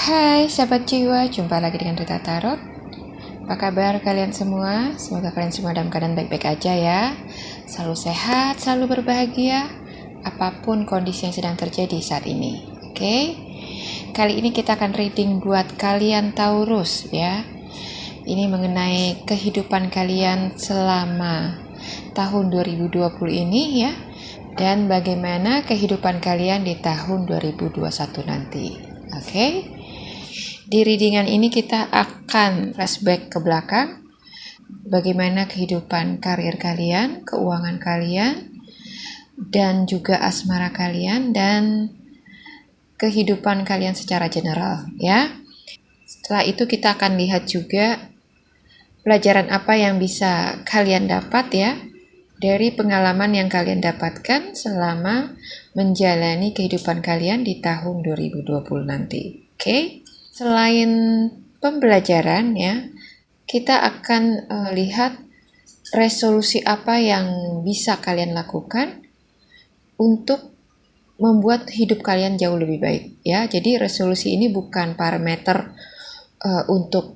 Hai sahabat jiwa, jumpa lagi dengan Rita Tarot. Apa kabar kalian semua? Semoga kalian semua dalam keadaan baik-baik aja ya. Selalu sehat, selalu berbahagia, apapun kondisi yang sedang terjadi saat ini. Oke? Kali ini kita akan reading buat kalian Taurus ya. Ini mengenai kehidupan kalian selama tahun 2020 ini ya. Dan bagaimana kehidupan kalian di tahun 2021 nanti. Oke? Di readingan ini kita akan flashback ke belakang, bagaimana kehidupan karir kalian, keuangan kalian, dan juga asmara kalian, dan kehidupan kalian secara general ya. Setelah itu kita akan lihat juga pelajaran apa yang bisa kalian dapat ya, dari pengalaman yang kalian dapatkan selama menjalani kehidupan kalian di tahun 2020 nanti. Oke? Selain pembelajaran ya, kita akan lihat resolusi apa yang bisa kalian lakukan untuk membuat hidup kalian jauh lebih baik ya. Jadi resolusi ini bukan parameter untuk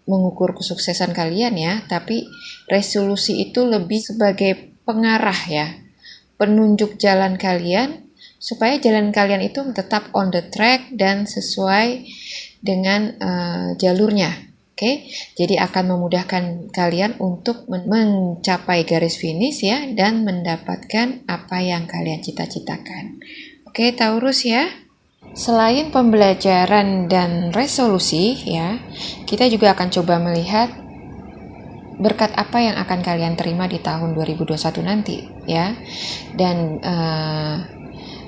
mengukur kesuksesan kalian ya, tapi resolusi itu lebih sebagai pengarah ya, penunjuk jalan kalian supaya jalan kalian itu tetap on the track dan sesuai dengan jalurnya. Oke, jadi akan memudahkan kalian untuk mencapai garis finish ya, dan mendapatkan apa yang kalian cita-citakan. Oke, Taurus ya. Selain pembelajaran dan resolusi ya, kita juga akan coba melihat berkat apa yang akan kalian terima di tahun 2021 nanti ya, dan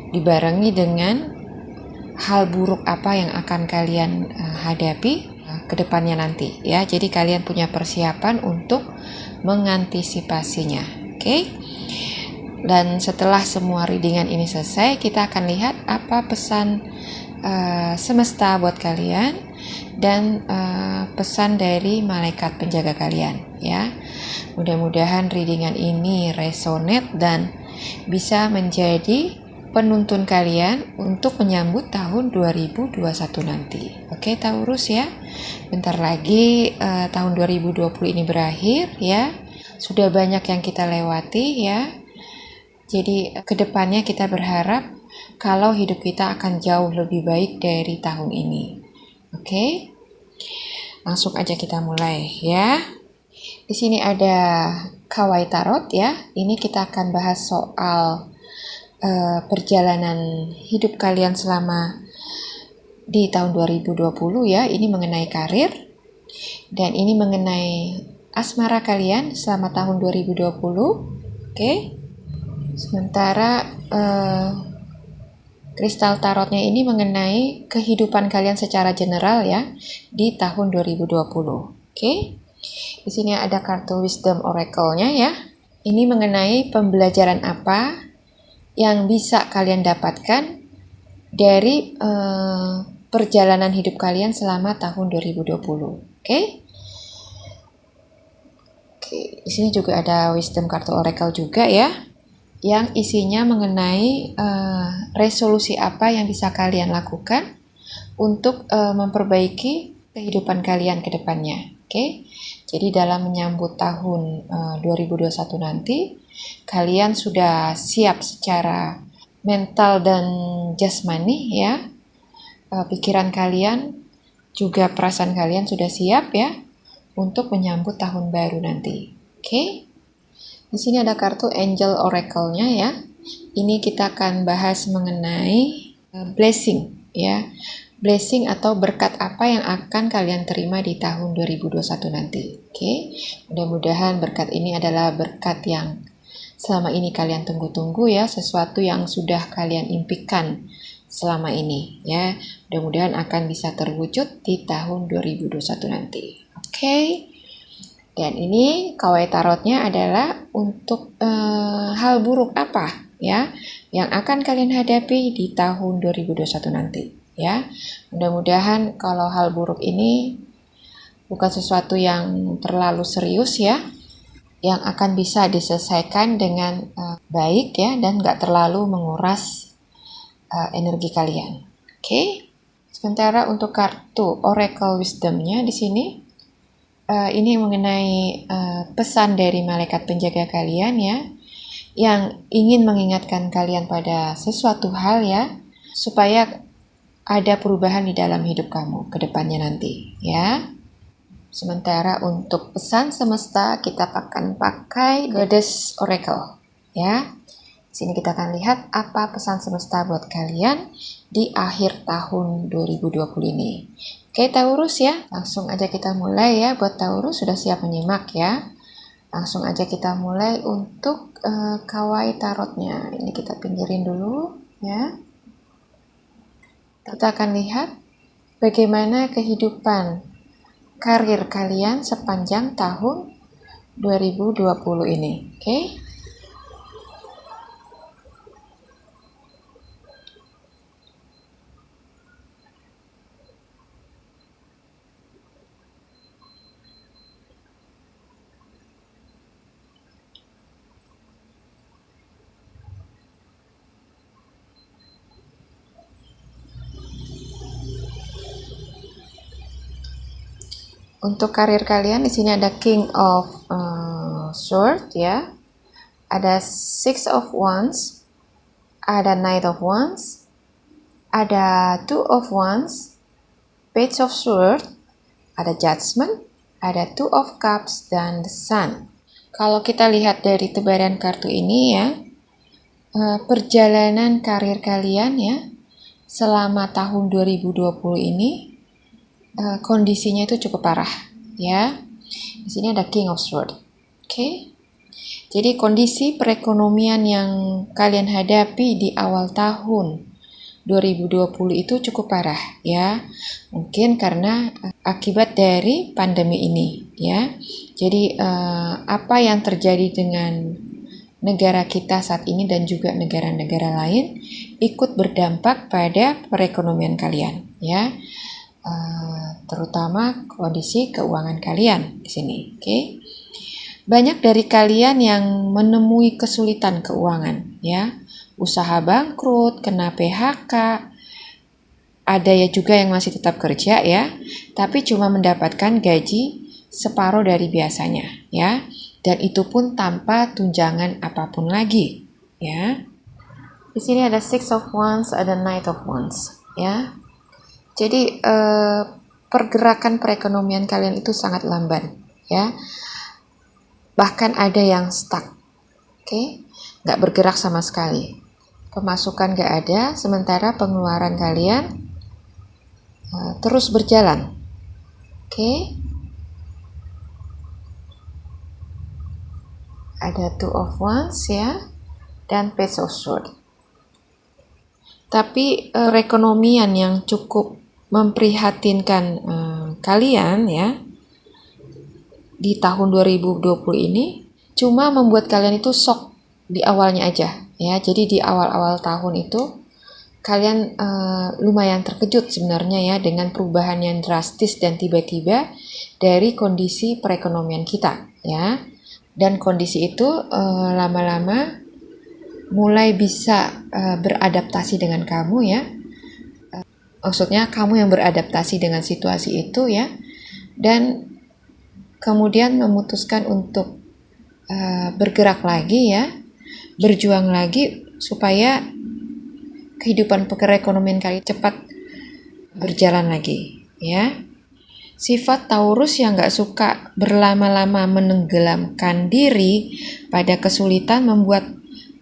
dibarengi dengan hal buruk apa yang akan kalian hadapi ke depannya nanti ya. Jadi kalian punya persiapan untuk mengantisipasinya. Oke? Dan setelah semua readingan ini selesai, kita akan lihat apa pesan semesta buat kalian dan pesan dari malaikat penjaga kalian ya. Mudah-mudahan readingan ini resonate dan bisa menjadi penuntun kalian untuk menyambut tahun 2021 nanti. Oke Taurus ya, bentar lagi tahun 2020 ini berakhir ya. Sudah banyak yang kita lewati ya. Jadi kedepannya kita berharap kalau hidup kita akan jauh lebih baik dari tahun ini. Oke, langsung aja kita mulai ya. Di sini ada Kawai Tarot ya. Ini kita akan bahas soal perjalanan hidup kalian selama di tahun 2020 ya. Ini mengenai karir dan ini mengenai asmara kalian selama tahun 2020. Oke. Sementara kristal tarotnya ini mengenai kehidupan kalian secara general ya di tahun 2020. Oke. Di sini ada kartu Wisdom Oracle-nya ya. Ini mengenai pembelajaran apa yang bisa kalian dapatkan dari perjalanan hidup kalian selama tahun 2020. Oke? Oke, di sini juga ada Wisdom kartu Oracle juga ya, yang isinya mengenai resolusi apa yang bisa kalian lakukan untuk memperbaiki kehidupan kalian ke depannya. Oke? Jadi dalam menyambut tahun 2021 nanti, kalian sudah siap secara mental dan jasmani ya. Pikiran kalian juga perasaan kalian sudah siap ya untuk menyambut tahun baru nanti. Oke? Di sini ada kartu Angel Oracle-nya ya. Ini kita akan bahas mengenai blessing ya. Blessing atau berkat apa yang akan kalian terima di tahun 2021 nanti. Oke? Mudah-mudahan berkat ini adalah berkat yang selama ini kalian tunggu-tunggu ya, sesuatu yang sudah kalian impikan selama ini ya. Mudah-mudahan akan bisa terwujud di tahun 2021 nanti. Oke. Dan ini Kawai Tarotnya adalah untuk hal buruk apa ya yang akan kalian hadapi di tahun 2021 nanti ya. Mudah-mudahan kalau hal buruk ini bukan sesuatu yang terlalu serius ya, yang akan bisa diselesaikan dengan baik ya, dan gak terlalu menguras energi kalian. Oke? Sementara untuk kartu Oracle Wisdom-nya di sini, ini mengenai pesan dari malaikat penjaga kalian ya, yang ingin mengingatkan kalian pada sesuatu hal ya, supaya ada perubahan di dalam hidup kamu ke depannya nanti ya. Sementara untuk pesan semesta kita akan pakai Goddess Oracle ya. Di sini kita akan lihat apa pesan semesta buat kalian di akhir tahun 2020 ini. Oke Taurus ya, langsung aja kita mulai ya. Buat Taurus sudah siap menyimak ya. Langsung aja kita mulai untuk kawai tarotnya. Ini kita pinggirin dulu ya. Kita akan lihat bagaimana kehidupan karir kalian sepanjang tahun 2020 ini. Oke. Untuk karir kalian di sini ada King of Sword ya, ada Six of Wands, ada Knight of Wands, ada Two of Wands, Page of Sword, ada Judgment, ada Two of Cups dan The Sun. Kalau kita lihat dari tebaran kartu ini ya, perjalanan karir kalian ya selama tahun 2020 ini kondisinya itu cukup parah ya. Di sini ada King of Sword. Oke. Jadi kondisi perekonomian yang kalian hadapi di awal tahun 2020 itu cukup parah ya. Mungkin karena akibat dari pandemi ini ya. Jadi apa yang terjadi dengan negara kita saat ini dan juga negara-negara lain ikut berdampak pada perekonomian kalian ya. Terutama kondisi keuangan kalian di sini. Oke. Banyak dari kalian yang menemui kesulitan keuangan ya. Usaha bangkrut, kena PHK. Ada ya juga yang masih tetap kerja ya, tapi cuma mendapatkan gaji separuh dari biasanya ya. Dan itu pun tanpa tunjangan apapun lagi ya. Di sini ada Six of Wands, ada Knight of Wands ya. Jadi pergerakan perekonomian kalian itu sangat lamban ya. Bahkan ada yang stuck. Oke, nggak bergerak sama sekali. Pemasukan nggak ada, sementara pengeluaran kalian terus berjalan. Oke. Ada Two of Wands ya, dan Page of Sword. Tapi perekonomian yang cukup memprihatinkan kalian ya di tahun 2020 ini cuma membuat kalian itu shock di awalnya aja ya. Jadi di awal-awal tahun itu kalian lumayan terkejut sebenarnya ya dengan perubahan yang drastis dan tiba-tiba dari kondisi perekonomian kita ya. Dan kondisi itu lama-lama mulai bisa beradaptasi dengan kamu ya. Maksudnya kamu yang beradaptasi dengan situasi itu ya, dan kemudian memutuskan untuk bergerak lagi ya, berjuang lagi supaya kehidupan perekonomian kalian cepat berjalan lagi ya. Sifat Taurus yang gak suka berlama-lama menenggelamkan diri pada kesulitan membuat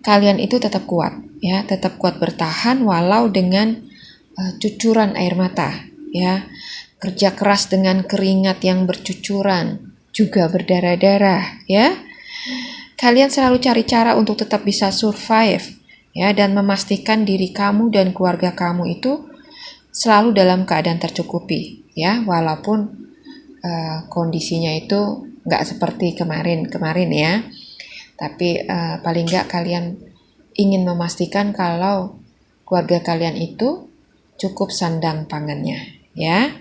kalian itu tetap kuat ya, tetap kuat bertahan walau dengan cucuran air mata ya. Kerja keras dengan keringat yang bercucuran, juga berdarah-darah ya. Kalian selalu cari cara untuk tetap bisa survive ya, dan memastikan diri kamu dan keluarga kamu itu selalu dalam keadaan tercukupi ya, walaupun kondisinya itu nggak seperti kemarin ya. Tapi paling nggak kalian ingin memastikan kalau keluarga kalian itu cukup sandang pangannya ya.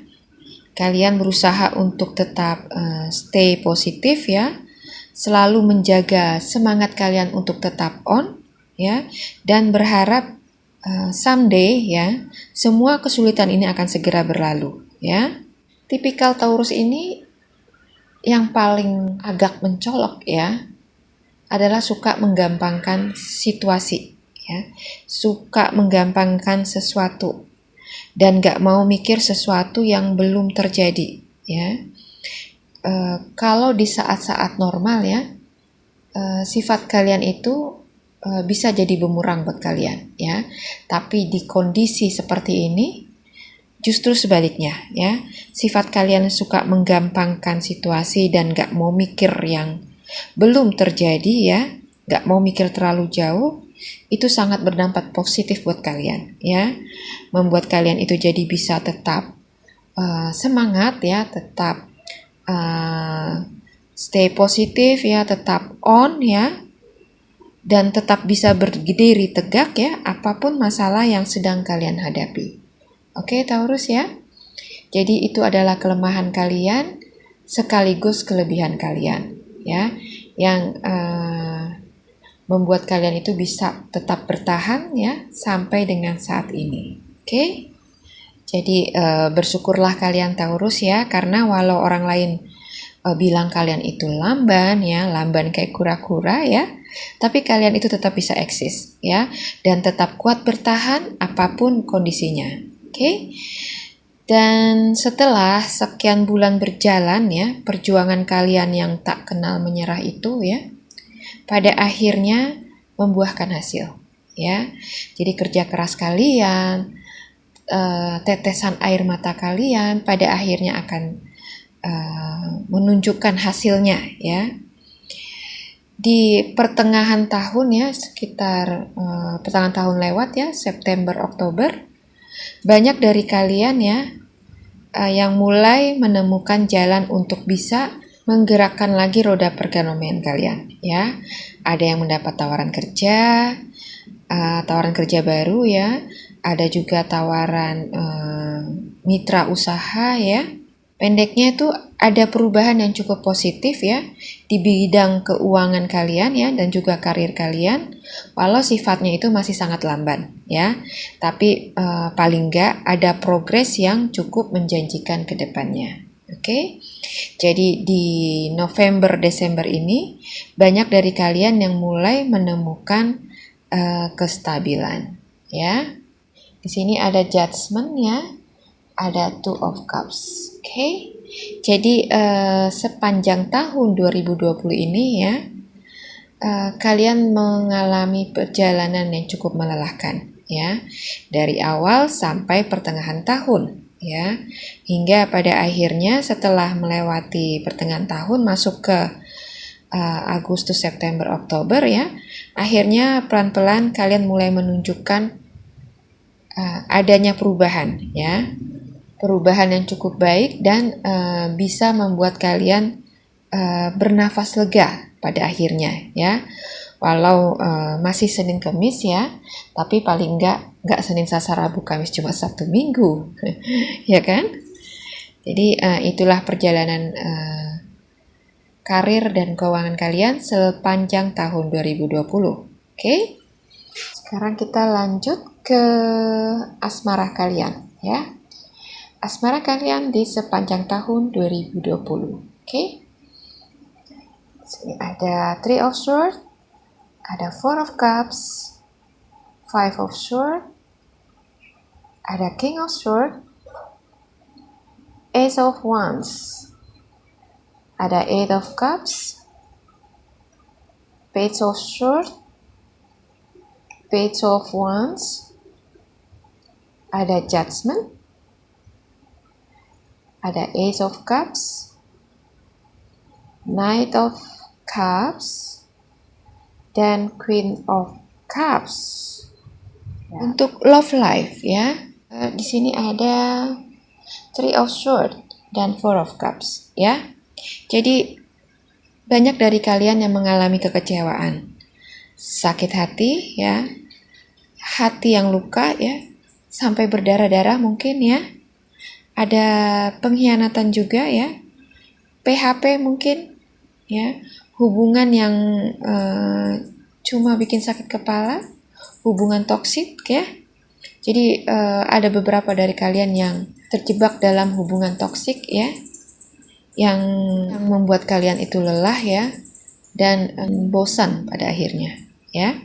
Kalian berusaha untuk tetap stay positif ya, selalu menjaga semangat kalian untuk tetap on ya, dan berharap someday ya, semua kesulitan ini akan segera berlalu ya. Tipikal Taurus ini yang paling agak mencolok ya, adalah suka menggampangkan situasi ya, suka menggampangkan sesuatu dan gak mau mikir sesuatu yang belum terjadi ya. Kalau di saat-saat normal ya, sifat kalian itu bisa jadi bumerang buat kalian ya. Tapi di kondisi seperti ini justru sebaliknya ya. Sifat kalian suka menggampangkan situasi dan gak mau mikir yang belum terjadi ya, gak mau mikir terlalu jauh. Itu sangat berdampak positif buat kalian ya. Membuat kalian itu jadi bisa tetap semangat ya, tetap stay positif ya, tetap on ya, dan tetap bisa berdiri tegak ya, apapun masalah yang sedang kalian hadapi. Oke, Taurus ya. Jadi itu adalah kelemahan kalian sekaligus kelebihan kalian ya, yang membuat kalian itu bisa tetap bertahan ya sampai dengan saat ini. Oke. Jadi bersyukurlah kalian Taurus ya, karena walau orang lain bilang kalian itu lamban ya, lamban kayak kura-kura ya, tapi kalian itu tetap bisa eksis ya, dan tetap kuat bertahan apapun kondisinya. Oke. Dan setelah sekian bulan berjalan ya, perjuangan kalian yang tak kenal menyerah itu ya, pada akhirnya membuahkan hasil ya. Jadi kerja keras kalian, tetesan air mata kalian pada akhirnya akan menunjukkan hasilnya ya. Di pertengahan tahun ya, sekitar pertengahan tahun lewat ya, September, Oktober, banyak dari kalian ya yang mulai menemukan jalan untuk bisa menggerakkan lagi roda perekonomian kalian ya. Ada yang mendapat tawaran kerja baru ya, ada juga tawaran mitra usaha ya. Pendeknya itu ada perubahan yang cukup positif ya di bidang keuangan kalian ya, dan juga karir kalian, walau sifatnya itu masih sangat lamban ya, tapi paling enggak ada progres yang cukup menjanjikan ke depannya. Oke. Jadi di November Desember ini banyak dari kalian yang mulai menemukan kestabilan ya. Di sini ada Judgment ya, ada Two of Cups. Oke. Jadi sepanjang tahun 2020 ini ya, kalian mengalami perjalanan yang cukup melelahkan ya, dari awal sampai pertengahan tahun ya, hingga pada akhirnya setelah melewati pertengahan tahun masuk ke Agustus, September, Oktober ya, akhirnya pelan-pelan kalian mulai menunjukkan adanya perubahan ya, perubahan yang cukup baik dan bisa membuat kalian bernafas lega pada akhirnya ya. Walau masih Senin Kamis ya, tapi paling enggak Senin Selasa Rabu Kamis cuma Sabtu Minggu ya kan. Jadi itulah perjalanan karir dan keuangan kalian sepanjang tahun 2020. Oke. Sekarang kita lanjut ke asmara kalian ya. Asmara kalian di sepanjang tahun 2020. Oke. Sini ada Three of Swords, ada Four of Cups, Five of Swords, ada King of Swords, Ace of Wands, ada Eight of Cups, Page of Swords, Page of Wands, ada Judgment, ada Ace of Cups, Knight of Cups, dan Queen of Cups. Ya. Untuk love life ya, di sini ada Three of Swords dan Four of Cups ya. Jadi banyak dari kalian yang mengalami kekecewaan, sakit hati ya, hati yang luka ya, sampai berdarah-darah mungkin ya. Ada pengkhianatan juga ya, PHP mungkin ya, hubungan yang cuma bikin sakit kepala, hubungan toksik ya, Jadi ada beberapa dari kalian yang terjebak dalam hubungan toksik ya, yang membuat kalian itu lelah ya, dan bosan pada akhirnya ya.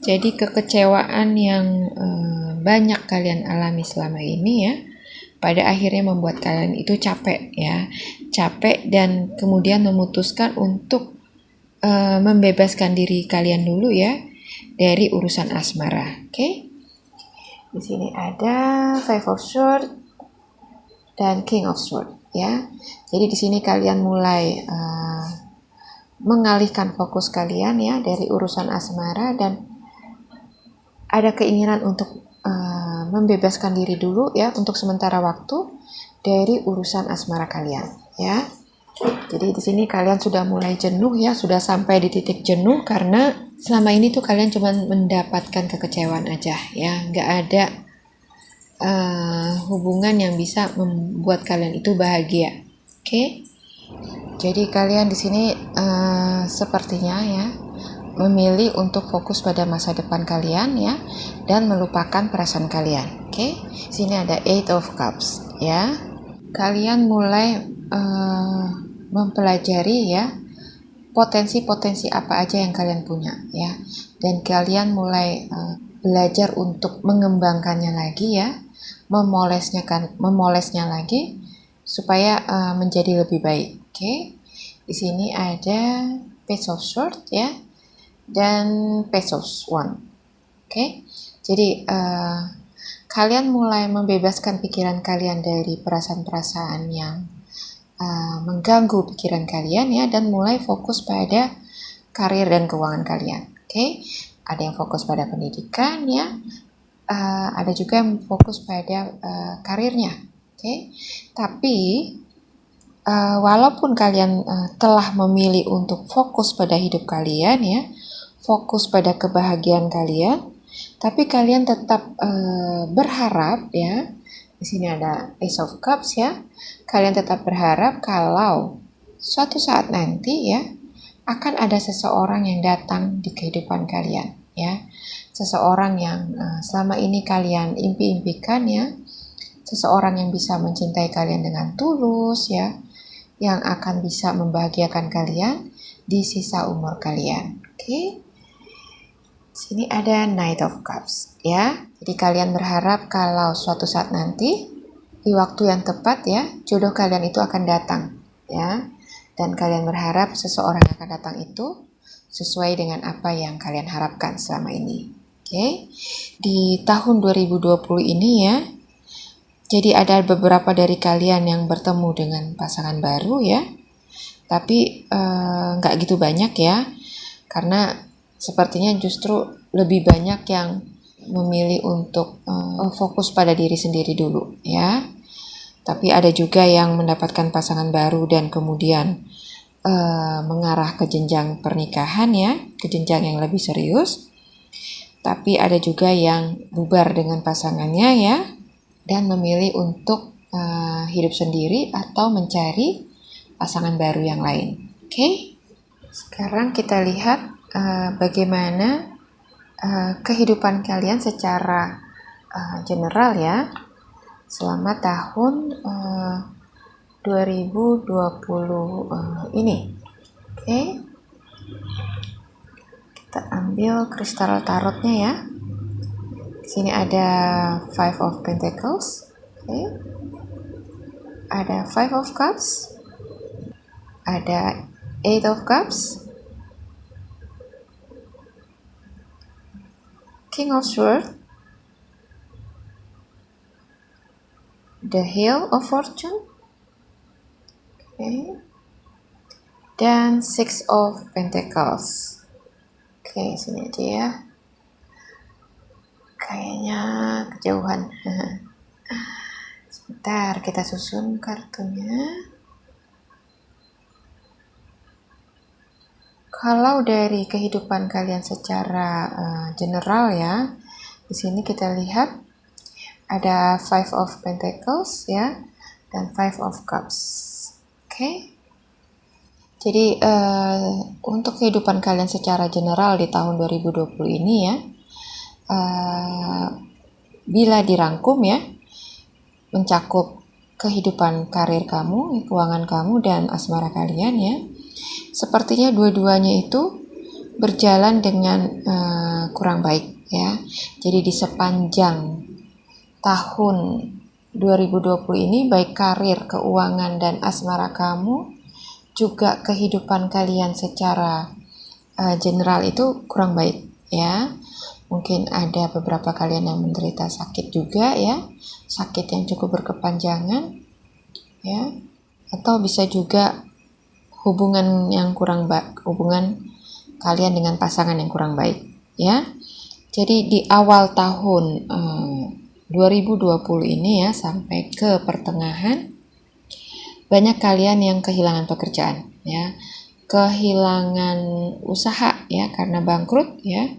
Jadi kekecewaan yang banyak kalian alami selama ini ya, pada akhirnya membuat kalian itu capek ya, capek dan kemudian memutuskan untuk membebaskan diri kalian dulu ya dari urusan asmara. Oke? Di sini ada Five of Swords dan King of Swords ya. Jadi di sini kalian mulai mengalihkan fokus kalian ya dari urusan asmara dan ada keinginan untuk membebaskan diri dulu ya untuk sementara waktu dari urusan asmara kalian ya. Jadi di sini kalian sudah mulai jenuh ya, sudah sampai di titik jenuh karena selama ini tuh kalian cuma mendapatkan kekecewaan aja ya, nggak ada hubungan yang bisa membuat kalian itu bahagia. Oke? Jadi kalian di sini sepertinya ya memilih untuk fokus pada masa depan kalian ya dan melupakan perasaan kalian. Oke? Sini ada Eight of Cups ya. Kalian mulai mempelajari ya potensi-potensi apa aja yang kalian punya ya, dan kalian mulai belajar untuk mengembangkannya lagi ya, memolesnya lagi supaya menjadi lebih baik. Oke? Di sini ada Page of Swords ya dan Page of Wands. Oke? Jadi kalian mulai membebaskan pikiran kalian dari perasaan-perasaan yang mengganggu pikiran kalian ya, dan mulai fokus pada karir dan keuangan kalian. Oke? Ada yang fokus pada pendidikan ya, ada juga yang fokus pada karirnya. Oke? Tapi walaupun kalian telah memilih untuk fokus pada hidup kalian ya, fokus pada kebahagiaan kalian, tapi kalian tetap berharap ya. Di sini ada Ace of Cups ya. Kalian tetap berharap kalau suatu saat nanti ya akan ada seseorang yang datang di kehidupan kalian ya. Seseorang yang selama ini kalian impi-impikan ya. Seseorang yang bisa mencintai kalian dengan tulus ya, yang akan bisa membahagiakan kalian di sisa umur kalian. Oke? Sini ada Knight of Cups ya. Jadi kalian berharap kalau suatu saat nanti di waktu yang tepat ya, jodoh kalian itu akan datang ya. Dan kalian berharap seseorang yang akan datang itu sesuai dengan apa yang kalian harapkan selama ini. Oke. Di tahun 2020 ini ya. Jadi ada beberapa dari kalian yang bertemu dengan pasangan baru ya. Tapi nggak gitu banyak ya. Karena sepertinya justru lebih banyak yang memilih untuk fokus pada diri sendiri dulu ya. Tapi ada juga yang mendapatkan pasangan baru dan kemudian mengarah ke jenjang pernikahan ya, ke jenjang yang lebih serius. Tapi ada juga yang bubar dengan pasangannya ya, dan memilih untuk hidup sendiri atau mencari pasangan baru yang lain. Oke? Sekarang kita lihat bagaimana kehidupan kalian secara general ya selama tahun 2020 ini. Oke, kita ambil kristal tarotnya ya. Di sini ada Five of Pentacles, oke, ada Five of Cups, ada Eight of Cups, King of Swords, the Wheel of Fortune, okay, dan Six of Pentacles. Oke, sini aja ya. Kayaknya kejauhan. Sebentar, kita susun kartunya. Kalau dari kehidupan kalian secara general ya, di sini kita lihat ada Five of Pentacles ya, dan Five of Cups. Oke. Jadi untuk kehidupan kalian secara general di tahun 2020 ini ya, bila dirangkum ya, mencakup kehidupan karir kamu, keuangan kamu, dan asmara kalian ya. Sepertinya dua-duanya itu berjalan dengan kurang baik ya. Jadi di sepanjang tahun 2020 ini, baik karir, keuangan, dan asmara kamu, juga kehidupan kalian secara general itu kurang baik ya. Mungkin ada beberapa kalian yang menderita sakit juga ya, sakit yang cukup berkepanjangan ya, atau bisa juga hubungan yang kurang baik, hubungan kalian dengan pasangan yang kurang baik ya. Jadi di awal tahun 2020 ini ya, sampai ke pertengahan, banyak kalian yang kehilangan pekerjaan ya, kehilangan usaha ya karena bangkrut ya.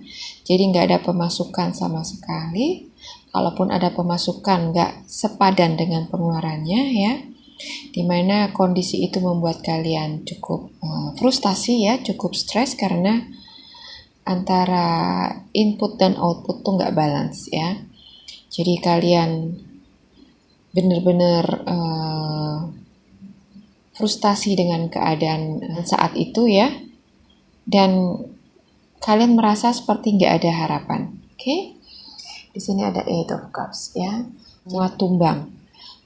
Jadi nggak ada pemasukan sama sekali. Kalaupun ada pemasukan, nggak sepadan dengan pengeluarannya ya. Dimana kondisi itu membuat kalian cukup frustasi ya, cukup stres karena antara input dan output tuh nggak balance ya. Jadi kalian benar-benar frustasi dengan keadaan saat itu ya, dan kalian merasa seperti nggak ada harapan. Oke? Di sini ada Eight of Cups ya, semua tumbang.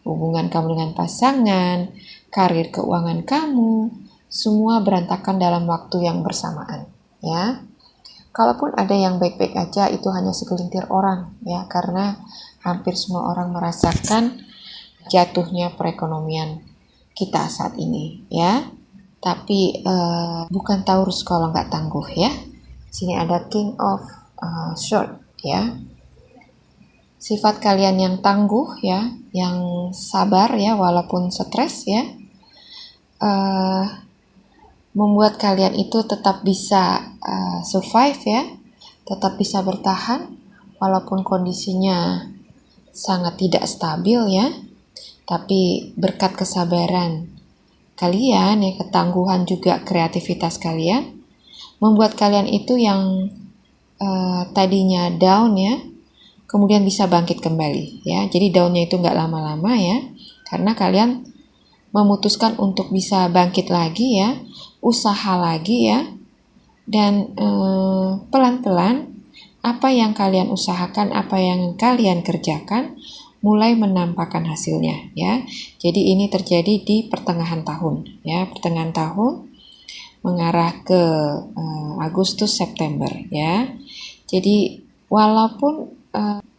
Hubungan kamu dengan pasangan, karir, keuangan kamu, semua berantakan dalam waktu yang bersamaan ya. Kalaupun ada yang baik-baik aja, itu hanya segelintir orang ya, karena hampir semua orang merasakan jatuhnya perekonomian kita saat ini ya. Tapi bukan Taurus kalau nggak tangguh ya. Sini ada King of Swords ya. Sifat kalian yang tangguh ya, yang sabar ya walaupun stres ya, membuat kalian itu tetap bisa survive ya, tetap bisa bertahan walaupun kondisinya sangat tidak stabil ya. Tapi berkat kesabaran kalian ya, ketangguhan juga kreativitas kalian, membuat kalian itu yang tadinya down ya, kemudian bisa bangkit kembali ya. Jadi downnya itu nggak lama-lama ya, karena kalian memutuskan untuk bisa bangkit lagi ya, usaha lagi ya, dan pelan-pelan apa yang kalian usahakan, apa yang kalian kerjakan mulai menampakkan hasilnya ya. Jadi ini terjadi di pertengahan tahun ya, pertengahan tahun mengarah ke Agustus September ya. Jadi walaupun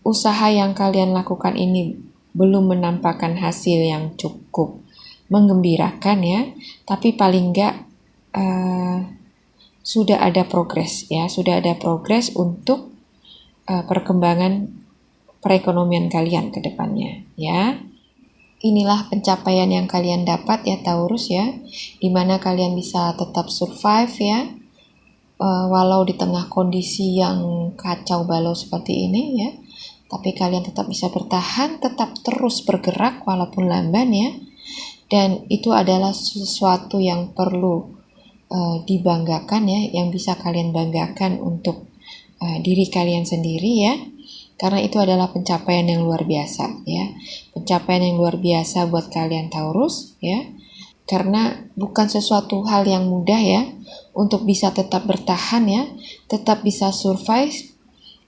usaha yang kalian lakukan ini belum menampakkan hasil yang cukup menggembirakan ya, tapi paling enggak sudah ada progres ya, sudah ada progres untuk perkembangan perekonomian kalian ke depannya ya. Inilah pencapaian yang kalian dapat ya Taurus ya, dimana kalian bisa tetap survive ya, walau di tengah kondisi yang kacau balau seperti ini ya, tapi kalian tetap bisa bertahan, tetap terus bergerak walaupun lamban ya. Dan itu adalah sesuatu yang perlu dibanggakan ya, yang bisa kalian banggakan untuk diri kalian sendiri ya, karena itu adalah pencapaian yang luar biasa ya, pencapaian yang luar biasa buat kalian Taurus ya, karena bukan sesuatu hal yang mudah ya untuk bisa tetap bertahan ya, tetap bisa survive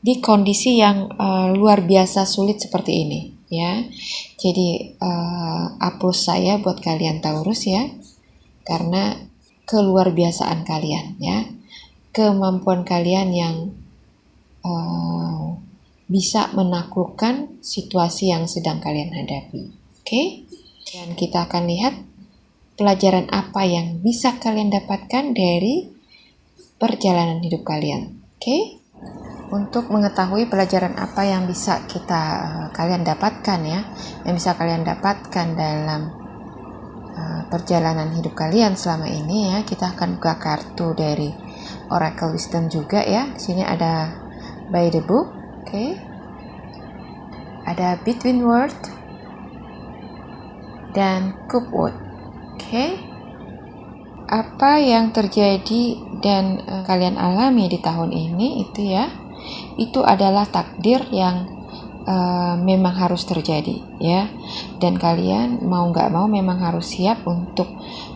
di kondisi yang luar biasa sulit seperti ini ya. Jadi aplaus saya buat kalian Taurus ya, karena keluar biasaan kalian ya, kemampuan kalian yang bisa menaklukkan situasi yang sedang kalian hadapi. Oke? Dan kita akan lihat pelajaran apa yang bisa kalian dapatkan dari perjalanan hidup kalian. Oke? Untuk mengetahui pelajaran apa yang bisa kalian dapatkan ya, yang bisa kalian dapatkan dalam perjalanan hidup kalian selama ini ya, kita akan buka kartu dari Oracle Wisdom juga ya. Di sini ada By the Book, oke. Ada Between Word dan Cupwood, oke. Apa yang terjadi dan kalian alami di tahun ini itu ya, itu adalah takdir yang memang harus terjadi ya, dan kalian mau nggak mau memang harus siap untuk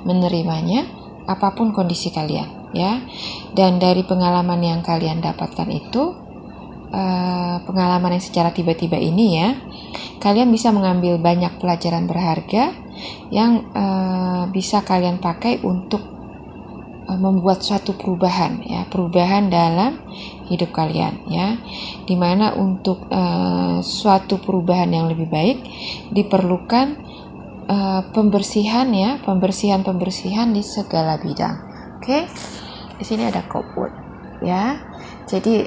menerimanya apapun kondisi kalian ya. Dan dari pengalaman yang kalian dapatkan itu, pengalaman yang secara tiba-tiba ini ya, kalian bisa mengambil banyak pelajaran berharga yang bisa kalian pakai untuk membuat suatu perubahan ya, perubahan dalam hidup kalian ya, dimana untuk suatu perubahan yang lebih baik diperlukan pembersihan ya, pembersihan di segala bidang. Oke, di sini ada quote ya. Jadi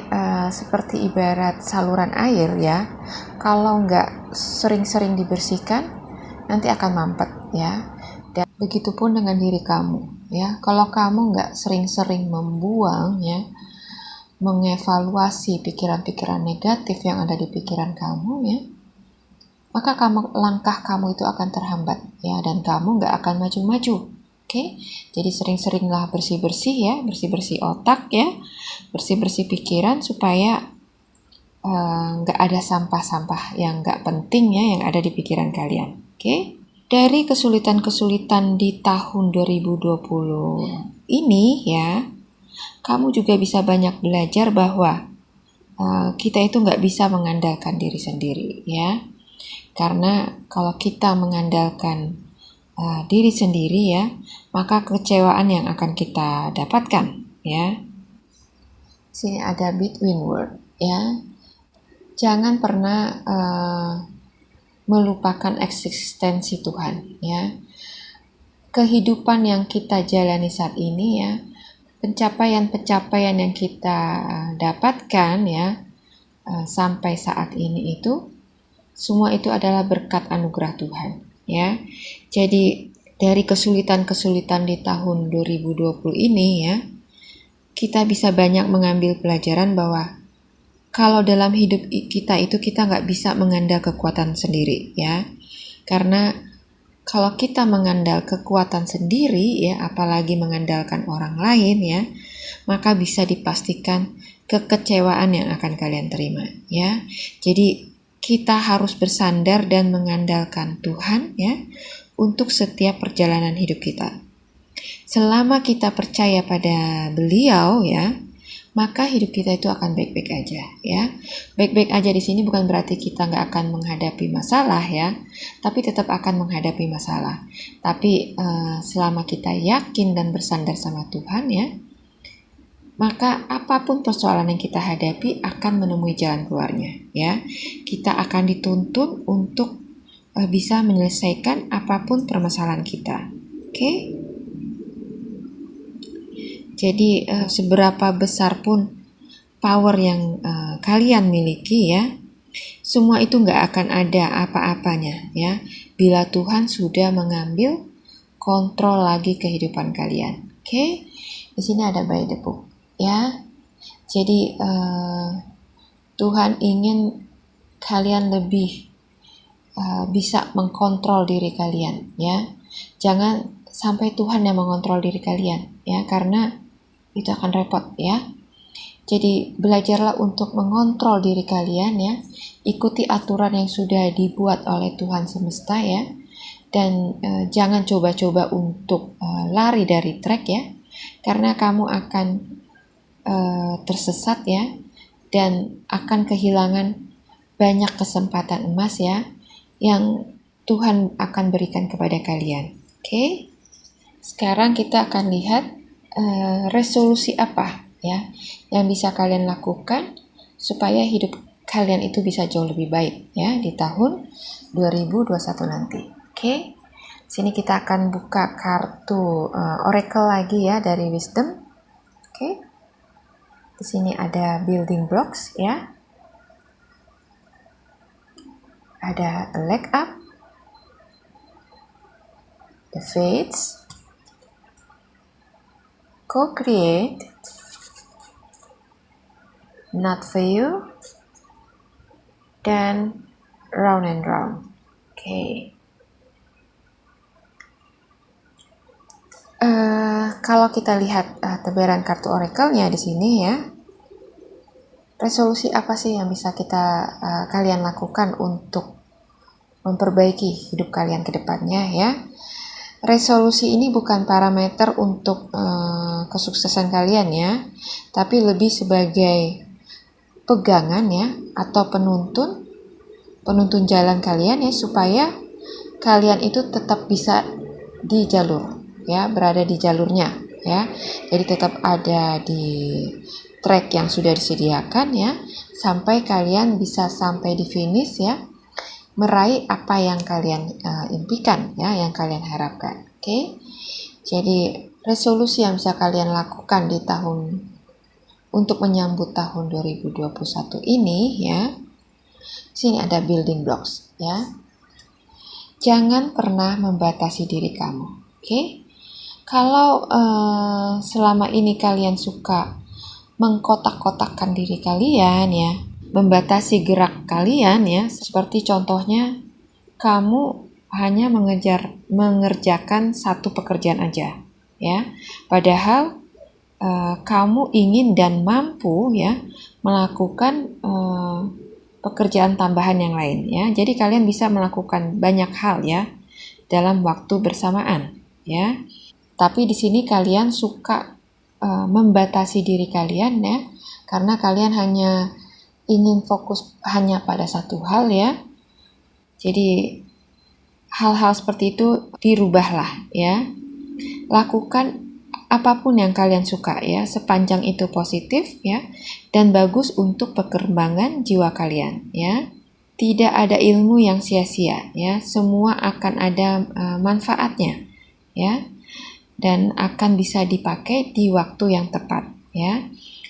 seperti ibarat saluran air ya, kalau nggak sering-sering dibersihkan nanti akan mampet ya. Dan begitupun dengan diri kamu ya, kalau kamu nggak sering-sering membuang ya, mengevaluasi pikiran-pikiran negatif yang ada di pikiran kamu ya, maka langkah kamu itu akan terhambat ya, dan kamu nggak akan maju-maju. Oke, jadi sering-seringlah bersih-bersih ya, bersih-bersih otak ya, bersih-bersih pikiran supaya nggak ada sampah-sampah yang nggak penting ya yang ada di pikiran kalian. Oke. Dari kesulitan-kesulitan di tahun 2020 ini ya, kamu juga bisa banyak belajar bahwa kita itu nggak bisa mengandalkan diri sendiri ya. Karena kalau kita mengandalkan diri sendiri ya, maka kekecewaan yang akan kita dapatkan ya. Sini ada between word ya. Jangan pernah melupakan eksistensi Tuhan ya. Kehidupan yang kita jalani saat ini ya, pencapaian-pencapaian yang kita dapatkan ya sampai saat ini itu semua itu adalah berkat anugerah Tuhan ya. Jadi dari kesulitan-kesulitan di tahun 2020 ini ya, kita bisa banyak mengambil pelajaran bahwa kalau dalam hidup kita itu kita nggak bisa mengandalkan kekuatan sendiri ya. Karena kalau kita mengandalkan kekuatan sendiri ya, apalagi mengandalkan orang lain ya, maka bisa dipastikan kekecewaan yang akan kalian terima ya. Jadi kita harus bersandar dan mengandalkan Tuhan ya untuk setiap perjalanan hidup kita. Selama kita percaya pada Beliau ya, maka hidup kita itu akan baik-baik aja ya. Baik-baik aja di sini bukan berarti kita nggak akan menghadapi masalah ya, tapi tetap akan menghadapi masalah. Tapi selama kita yakin dan bersandar sama Tuhan ya, maka apapun persoalan yang kita hadapi akan menemui jalan keluarnya ya. Kita akan dituntun untuk bisa menyelesaikan apapun permasalahan kita. Oke? Jadi seberapa besar pun power yang kalian miliki ya, semua itu nggak akan ada apa-apanya ya, bila Tuhan sudah mengambil kontrol lagi kehidupan kalian. Oke, di sini ada by the book ya. Jadi Tuhan ingin kalian lebih bisa mengkontrol diri kalian ya. Jangan sampai Tuhan yang mengontrol diri kalian ya, karena itu akan repot ya. Jadi belajarlah untuk mengontrol diri kalian ya. Ikuti aturan yang sudah dibuat oleh Tuhan semesta ya. Dan jangan coba-coba untuk lari dari track ya. Karena kamu akan tersesat ya. Dan akan kehilangan banyak kesempatan emas ya, yang Tuhan akan berikan kepada kalian. Oke? Sekarang kita akan lihat resolusi apa ya yang bisa kalian lakukan supaya hidup kalian itu bisa jauh lebih baik ya di tahun 2021 nanti. Oke. Sini kita akan buka kartu oracle lagi ya dari wisdom. Oke. Di sini ada building blocks ya. Ada a leg up, the fates, co-create, not for you, dan round and round. Oke. Kalau kita lihat tebaran kartu oracle-nya di sini ya, resolusi apa sih yang bisa kalian lakukan untuk memperbaiki hidup kalian ke depannya ya. Resolusi ini bukan parameter untuk kesuksesan kalian ya, tapi lebih sebagai pegangan ya, atau penuntun jalan kalian ya, supaya kalian itu tetap bisa di jalur ya, berada di jalurnya ya. Jadi tetap ada di track yang sudah disediakan ya, sampai kalian bisa sampai di finish ya, meraih apa yang kalian impikan ya, yang kalian harapkan. Oke. Jadi resolusi yang bisa kalian lakukan untuk menyambut tahun 2021 ini ya. Sini ada building blocks ya. Jangan pernah membatasi diri kamu. Oke. Kalau selama ini kalian suka mengkotak-kotakkan diri kalian ya, membatasi gerak kalian ya, seperti contohnya kamu hanya mengerjakan satu pekerjaan aja ya, padahal kamu ingin dan mampu ya melakukan pekerjaan tambahan yang lain ya. Jadi kalian bisa melakukan banyak hal ya dalam waktu bersamaan ya. Tapi di sini kalian suka membatasi diri kalian ya, karena kalian hanya ingin fokus hanya pada satu hal ya. Jadi hal-hal seperti itu dirubahlah ya. Lakukan apapun yang kalian suka ya, sepanjang itu positif ya dan bagus untuk perkembangan jiwa kalian ya. Tidak ada ilmu yang sia-sia ya, semua akan ada manfaatnya ya, dan akan bisa dipakai di waktu yang tepat ya.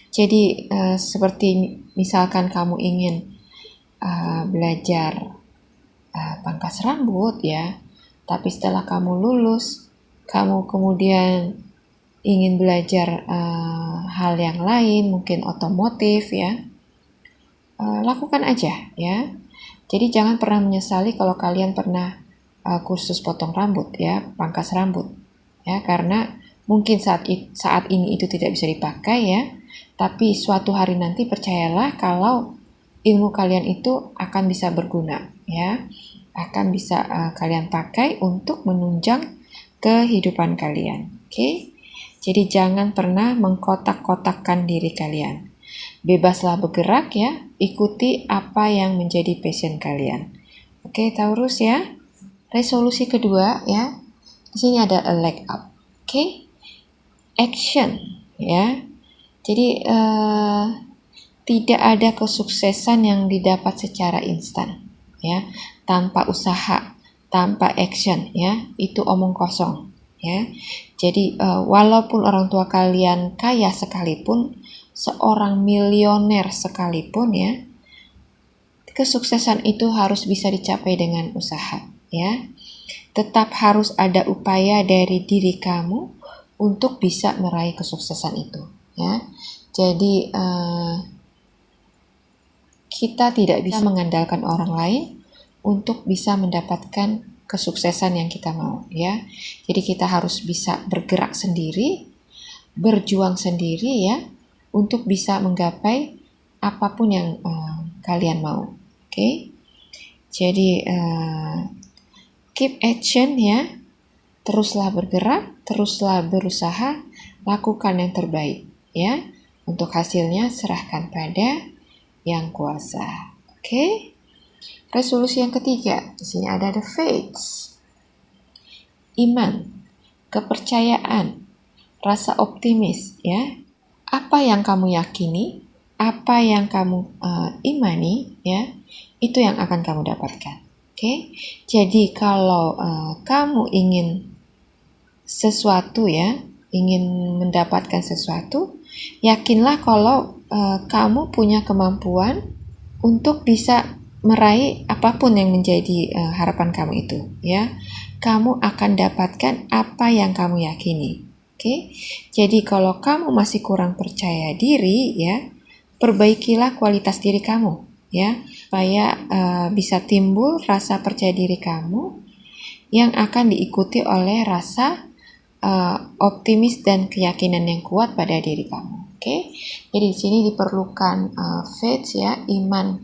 Jadi seperti misalkan kamu ingin belajar pangkas rambut ya, tapi setelah kamu lulus, kamu kemudian ingin belajar hal yang lain, mungkin otomotif ya, lakukan aja ya. Jadi jangan pernah menyesali kalau kalian pernah kursus potong rambut ya, pangkas rambut ya, karena mungkin saat ini itu tidak bisa dipakai ya, tapi suatu hari nanti percayalah kalau ilmu kalian itu akan bisa berguna ya, akan bisa kalian pakai untuk menunjang kehidupan kalian. Oke? Jadi jangan pernah mengkotak-kotakkan diri kalian. Bebaslah bergerak ya, ikuti apa yang menjadi passion kalian. Oke, Taurus ya. Resolusi kedua ya. Di sini ada a leg up. Oke? Action ya. Jadi tidak ada kesuksesan yang didapat secara instan ya, tanpa usaha, tanpa action ya, itu omong kosong ya. Jadi walaupun orang tua kalian kaya sekalipun, seorang milioner sekalipun ya, kesuksesan itu harus bisa dicapai dengan usaha ya. Tetap harus ada upaya dari diri kamu untuk bisa meraih kesuksesan itu ya. Jadi kita tidak bisa mengandalkan orang lain untuk bisa mendapatkan kesuksesan yang kita mau ya. Jadi kita harus bisa bergerak sendiri, berjuang sendiri ya, untuk bisa menggapai apapun yang kalian mau. Oke? Jadi keep action ya. Teruslah bergerak, teruslah berusaha, lakukan yang terbaik ya. Untuk hasilnya serahkan pada yang kuasa. Oke? Resolusi yang ketiga, di sini ada the faith. Iman, kepercayaan, rasa optimis ya. Apa yang kamu yakini, apa yang kamu imani ya, itu yang akan kamu dapatkan. Oke? Jadi kalau kamu ingin sesuatu ya, ingin mendapatkan sesuatu, yakinlah kalau kamu punya kemampuan untuk bisa meraih apapun yang menjadi harapan kamu itu ya. Kamu akan dapatkan apa yang kamu yakini. Oke? Jadi kalau kamu masih kurang percaya diri ya, perbaikilah kualitas diri kamu ya, supaya bisa timbul rasa percaya diri kamu yang akan diikuti oleh rasa optimis dan keyakinan yang kuat pada diri kamu. Oke, jadi di sini diperlukan faith ya, iman,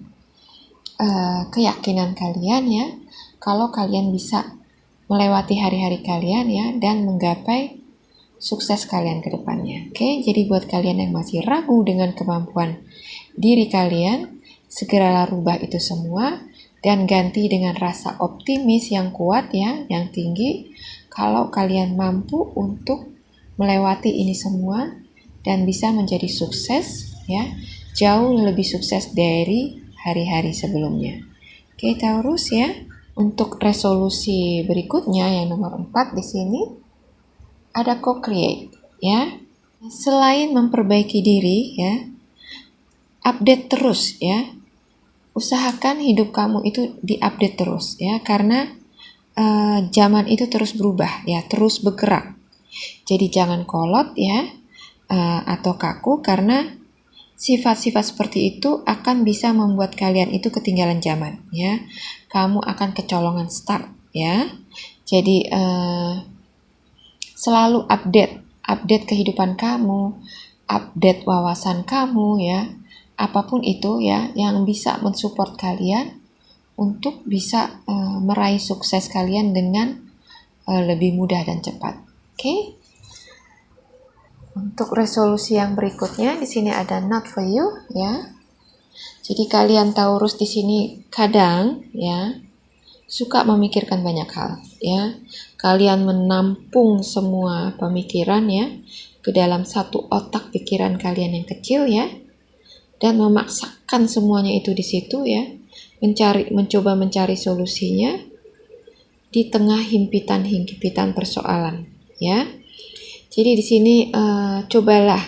keyakinan kalian ya, kalau kalian bisa melewati hari-hari kalian ya dan menggapai sukses kalian ke depannya. Oke, jadi buat kalian yang masih ragu dengan kemampuan diri kalian, segeralah rubah itu semua dan ganti dengan rasa optimis yang kuat ya, yang tinggi. Kalau kalian mampu untuk melewati ini semua dan bisa menjadi sukses ya, jauh lebih sukses dari hari-hari sebelumnya. Oke, Taurus ya. Untuk resolusi berikutnya yang nomor 4 di sini ada co-create ya. Selain memperbaiki diri ya, update terus ya. Usahakan hidup kamu itu diupdate terus ya, karena zaman itu terus berubah ya, terus bergerak. Jadi jangan kolot ya, atau kaku, karena sifat-sifat seperti itu akan bisa membuat kalian itu ketinggalan zaman ya. Kamu akan kecolongan start ya. Jadi selalu update kehidupan kamu, update wawasan kamu ya. Apapun itu ya yang bisa mensupport kalian untuk bisa meraih sukses kalian dengan lebih mudah dan cepat. Oke? Untuk resolusi yang berikutnya di sini ada not for you ya. Jadi kalian Taurus di sini kadang ya suka memikirkan banyak hal ya. Kalian menampung semua pemikiran ya ke dalam satu otak pikiran kalian yang kecil ya, dan memaksakan semuanya itu di situ ya. Mencoba mencari solusinya di tengah himpitan-himpitan persoalan ya. Jadi di sini cobalah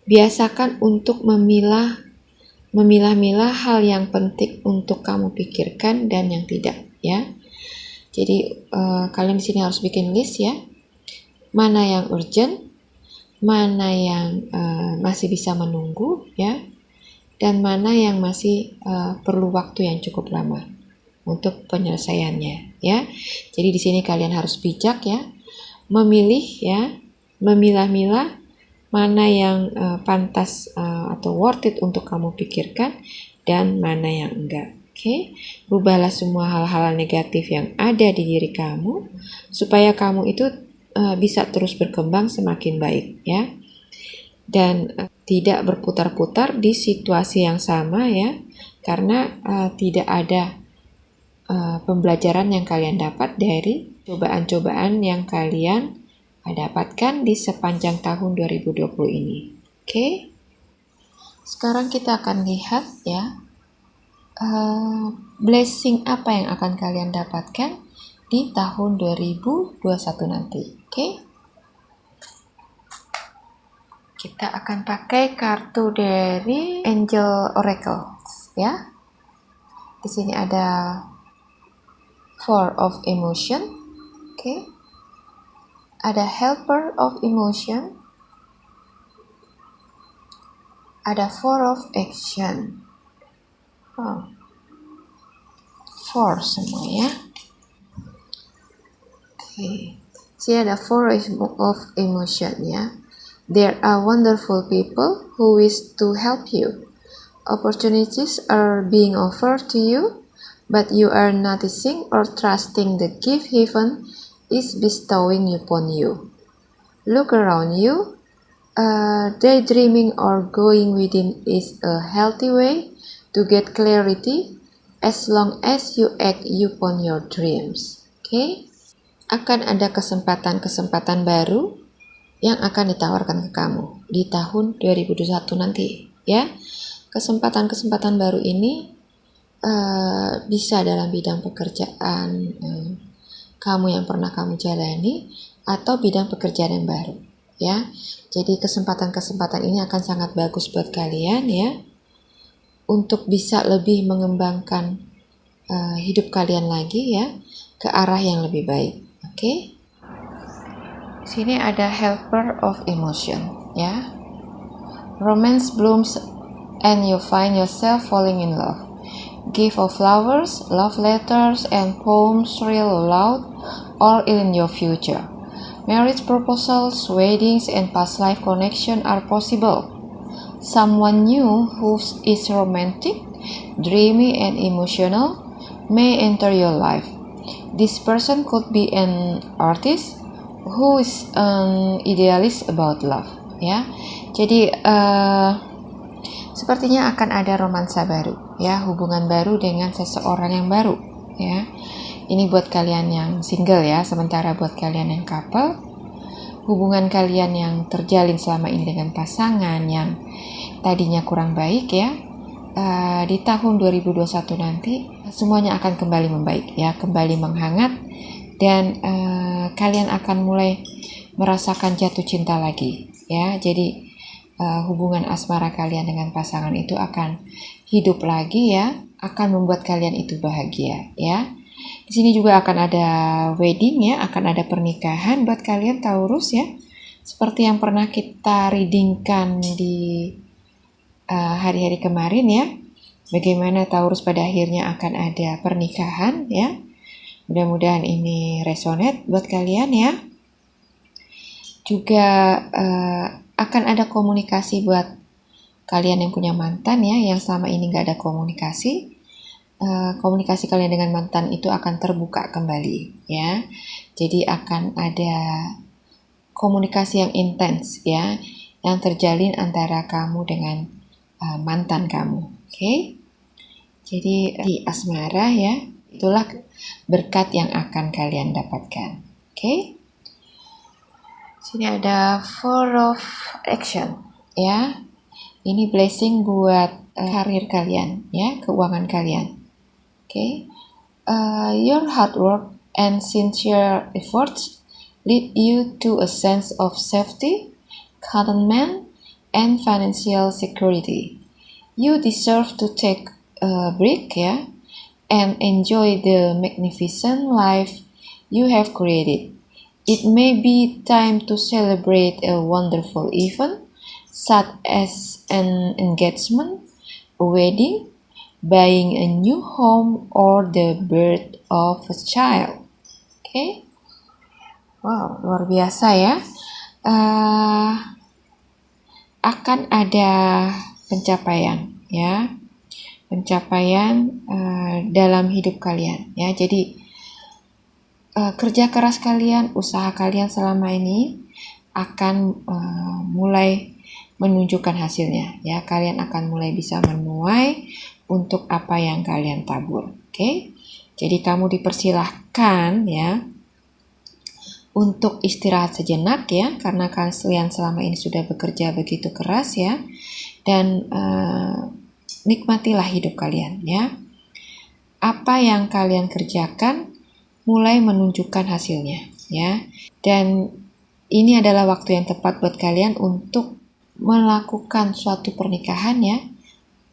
biasakan untuk memilah-milah hal yang penting untuk kamu pikirkan dan yang tidak ya. Jadi kalian di sini harus bikin list ya. Mana yang urgent, mana yang masih bisa menunggu ya, dan mana yang masih perlu waktu yang cukup lama untuk penyelesaiannya ya. Jadi di sini kalian harus bijak ya, memilih ya, memilah-milah mana yang pantas atau worth it untuk kamu pikirkan dan mana yang enggak. Oke, rubahlah semua hal-hal negatif yang ada di diri kamu supaya kamu itu bisa terus berkembang semakin baik ya, dan tidak berputar-putar di situasi yang sama ya, karena tidak ada pembelajaran yang kalian dapat dari cobaan-cobaan yang kalian dapatkan di sepanjang tahun 2020 ini. Oke, sekarang kita akan lihat ya, blessing apa yang akan kalian dapatkan di tahun 2021 nanti. Oke, kita akan pakai kartu dari Angel Oracle ya. Di sini ada Four of Emotion. Oke. Ada Helper of Emotion, ada Four of Action. Four semua ya. Oke. Sini ada Four of Emotion ya. There are wonderful people who wish to help you. Opportunities are being offered to you, but you are noticing or trusting the gift heaven is bestowing upon you. Look around you. Daydreaming or going within is a healthy way to get clarity as long as you act upon your dreams. Okay? Akan ada kesempatan-kesempatan baru yang akan ditawarkan ke kamu di tahun 2021 nanti ya. Kesempatan-kesempatan baru ini bisa dalam bidang pekerjaan kamu yang pernah kamu jalani atau bidang pekerjaan yang baru ya. Jadi kesempatan-kesempatan ini akan sangat bagus buat kalian ya, untuk bisa lebih mengembangkan hidup kalian lagi ya ke arah yang lebih baik. Oke. Sini ada Helper of Emotion ya. Romance blooms and you find yourself falling in love. Gift of flowers, love letters, and poems real loud or in your future. Marriage proposals, weddings, and past life connection are possible. Someone new who is romantic, dreamy, and emotional may enter your life. This person could be an artist who is an idealist about love. Ya, jadi sepertinya akan ada romansa baru, ya, hubungan baru dengan seseorang yang baru, ya. Ini buat kalian yang single ya, sementara buat kalian yang couple, hubungan kalian yang terjalin selama ini dengan pasangan yang tadinya kurang baik ya, di tahun 2021 nanti semuanya akan kembali membaik ya, kembali menghangat, dan kalian akan mulai merasakan jatuh cinta lagi ya. Jadi hubungan asmara kalian dengan pasangan itu akan hidup lagi ya, akan membuat kalian itu bahagia ya. Di sini juga akan ada wedding ya, akan ada pernikahan buat kalian Taurus ya. Seperti yang pernah kita readingkan di hari-hari kemarin ya. Bagaimana Taurus pada akhirnya akan ada pernikahan ya. Mudah-mudahan ini resonate buat kalian ya. Juga akan ada komunikasi buat kalian yang punya mantan ya, yang selama ini nggak ada komunikasi. Komunikasi kalian dengan mantan itu akan terbuka kembali ya. Jadi akan ada komunikasi yang intens ya, yang terjalin antara kamu dengan mantan kamu. Oke? Jadi di asmara ya, itulah berkat yang akan kalian dapatkan. Oke? Sini ada Four of Action ya. Ini blessing buat karir kalian ya, keuangan kalian. Okay, your hard work and sincere efforts lead you to a sense of safety, contentment, and financial security. You deserve to take a break, yeah, and enjoy the magnificent life you have created. It may be time to celebrate a wonderful event, such as an engagement, a wedding, buying a new home, or the birth of a child. Okay? Wow, luar biasa ya. Akan ada pencapaian ya. Pencapaian dalam hidup kalian ya. Jadi kerja keras kalian, usaha kalian selama ini akan mulai menunjukkan hasilnya ya. Kalian akan mulai bisa menuai untuk apa yang kalian tabur. Oke? Jadi kamu dipersilahkan ya untuk istirahat sejenak ya, karena kalian selama ini sudah bekerja begitu keras ya, dan nikmatilah hidup kalian ya. Apa yang kalian kerjakan mulai menunjukkan hasilnya ya, dan ini adalah waktu yang tepat buat kalian untuk melakukan suatu pernikahan ya,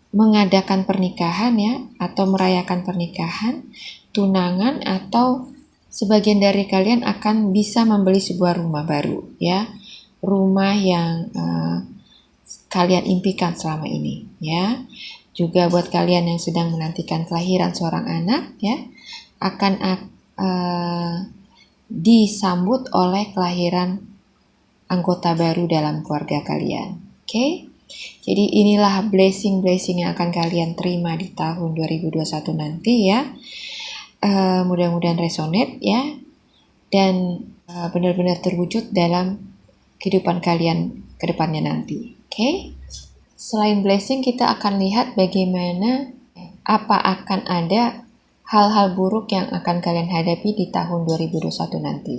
mengadakan pernikahan ya, atau merayakan pernikahan, tunangan, atau sebagian dari kalian akan bisa membeli sebuah rumah baru ya, rumah yang kalian impikan selama ini ya. Juga buat kalian yang sedang menantikan kelahiran seorang anak ya, akan disambut oleh kelahiran anggota baru dalam keluarga kalian. Oke? Jadi inilah blessing-blessing yang akan kalian terima di tahun 2021 nanti ya. Mudah-mudahan resonate ya, dan benar-benar terwujud dalam kehidupan kalian ke depannya nanti. Oke? Selain blessing, kita akan lihat bagaimana apa akan ada hal-hal buruk yang akan kalian hadapi di tahun 2021 nanti.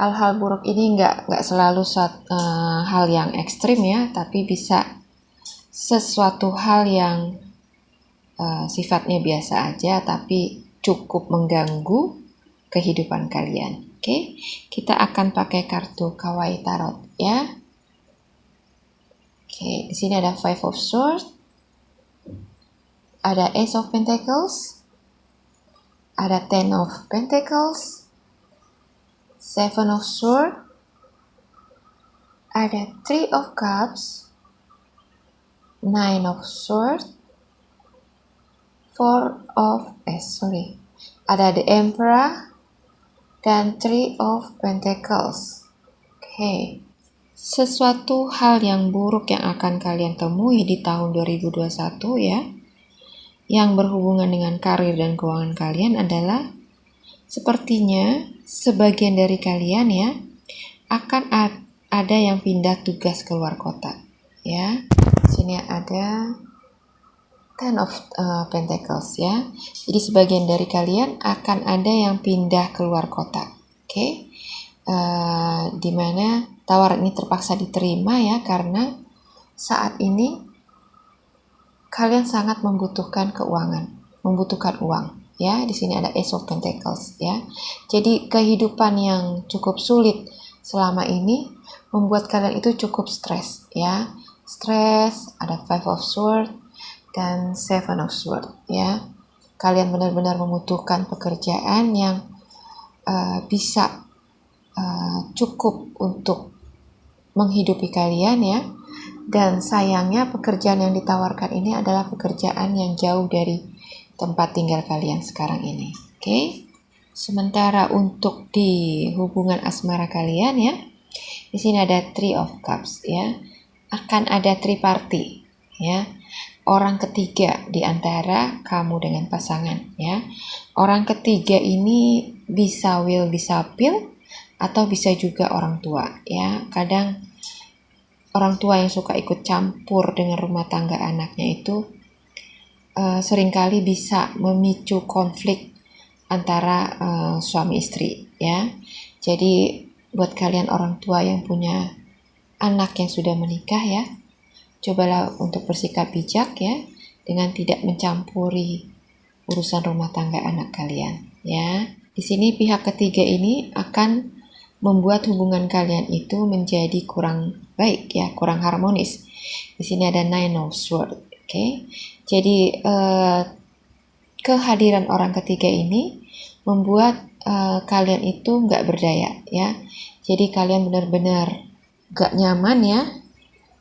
Hal-hal buruk ini nggak selalu hal yang ekstrim ya, tapi bisa sesuatu hal yang sifatnya biasa aja, tapi cukup mengganggu kehidupan kalian. Oke, kita akan pakai kartu Kawaii Tarot ya. Oke, di sini ada Five of Swords, ada Ace of Pentacles, ada Ten of Pentacles, Seven of Swords, ada Three of Cups, Nine of Swords, ada The Emperor dan Three of Pentacles. Oke. sesuatu hal yang buruk yang akan kalian temui di tahun 2021 ya, yang berhubungan dengan karir dan keuangan kalian adalah sepertinya sebagian dari kalian ya akan ada yang pindah tugas keluar kota ya. Sini ada Ten of Pentacles ya. Jadi sebagian dari kalian akan ada yang pindah keluar kota. Oke. Dimana tawaran ini terpaksa diterima ya karena saat ini kalian sangat membutuhkan keuangan, membutuhkan uang ya. Di sini ada Ace of Pentacles ya. Jadi kehidupan yang cukup sulit selama ini membuat kalian itu cukup stres ya. Stres, ada Five of Swords dan Seven of Swords ya. Kalian benar-benar membutuhkan pekerjaan yang bisa cukup untuk menghidupi kalian ya. Dan sayangnya pekerjaan yang ditawarkan ini adalah pekerjaan yang jauh dari tempat tinggal kalian sekarang ini. Oke. Sementara untuk di hubungan asmara kalian ya, di sini ada Three of Cups ya. Akan ada triparty ya. Orang ketiga di antara kamu dengan pasangan ya. Orang ketiga ini bisa will, bisa pill, atau bisa juga orang tua ya. Kadang orang tua yang suka ikut campur dengan rumah tangga anaknya itu seringkali bisa memicu konflik antara suami istri ya. Jadi buat kalian orang tua yang punya anak yang sudah menikah ya, cobalah untuk bersikap bijak ya dengan tidak mencampuri urusan rumah tangga anak kalian ya. Di sini pihak ketiga ini akan membuat hubungan kalian itu menjadi kurang baik ya, kurang harmonis. Di sini ada Nine of Swords, oke. Jadi kehadiran orang ketiga ini membuat kalian itu nggak berdaya ya. Jadi kalian benar-benar nggak nyaman ya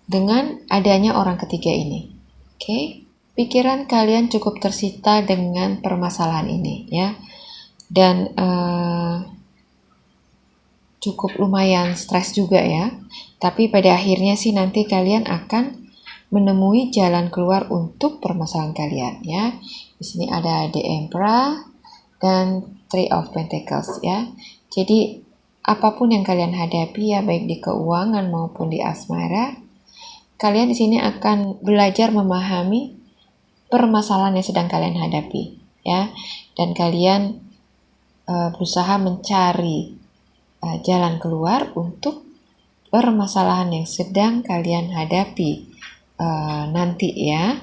dengan adanya orang ketiga ini, oke. Pikiran kalian cukup tersita dengan permasalahan ini ya, dan cukup lumayan stres juga ya. Tapi pada akhirnya sih nanti kalian akan menemui jalan keluar untuk permasalahan kalian ya. Di sini ada The Emperor dan Three of Pentacles ya. Jadi apapun yang kalian hadapi ya, baik di keuangan maupun di asmara, kalian di sini akan belajar memahami permasalahan yang sedang kalian hadapi ya. Dan kalian berusaha mencari jalan keluar untuk permasalahan yang sedang kalian hadapi nanti ya.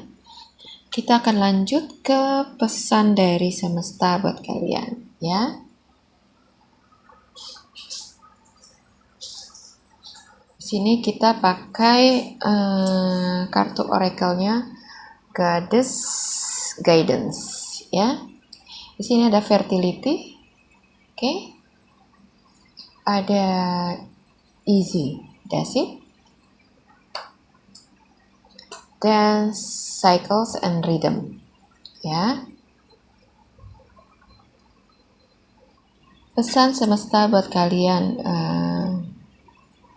Kita akan lanjut ke pesan dari semesta buat kalian ya. Di sini kita pakai kartu oracle-nya Goddess Guidance ya. Di sini ada fertility, oke. Ada easy, that's it. Dan cycles and rhythm ya. Pesan semesta buat kalian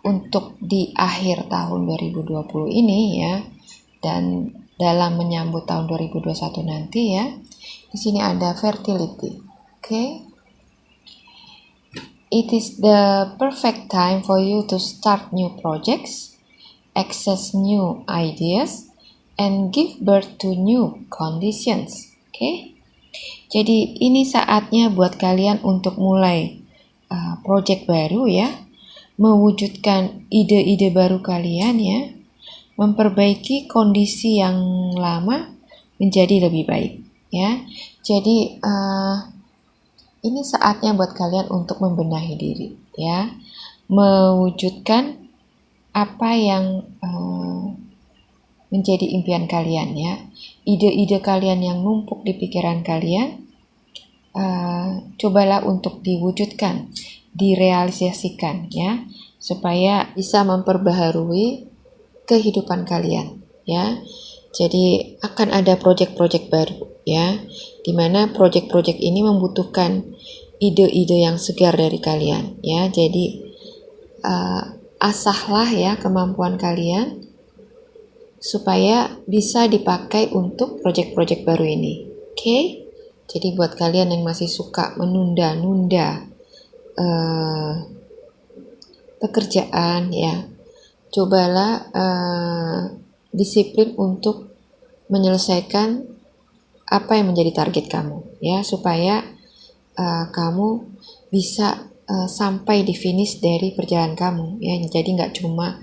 untuk di akhir tahun 2020 ini ya, dan dalam menyambut tahun 2021 nanti ya. Di sini ada fertility, oke. It is the perfect time for you to start new projects, access new ideas, and give birth to new conditions. Oke. Jadi ini saatnya buat kalian untuk mulai project baru ya, mewujudkan ide-ide baru kalian ya, memperbaiki kondisi yang lama menjadi lebih baik ya. Jadi ini saatnya buat kalian untuk membenahi diri ya, mewujudkan apa yang menjadi impian kalian ya. Ide-ide kalian yang numpuk di pikiran kalian, cobalah untuk diwujudkan, direalisasikan ya, supaya bisa memperbaharui kehidupan kalian ya. Jadi akan ada project-project baru ya, dimana project-project ini membutuhkan ide-ide yang segar dari kalian ya. Jadi asahlah ya kemampuan kalian supaya bisa dipakai untuk project-project baru ini. Oke? Jadi buat kalian yang masih suka menunda-nunda pekerjaan ya, cobalah disiplin untuk menyelesaikan apa yang menjadi target kamu ya, supaya kamu bisa sampai di finish dari perjalanan kamu ya. Jadi nggak cuma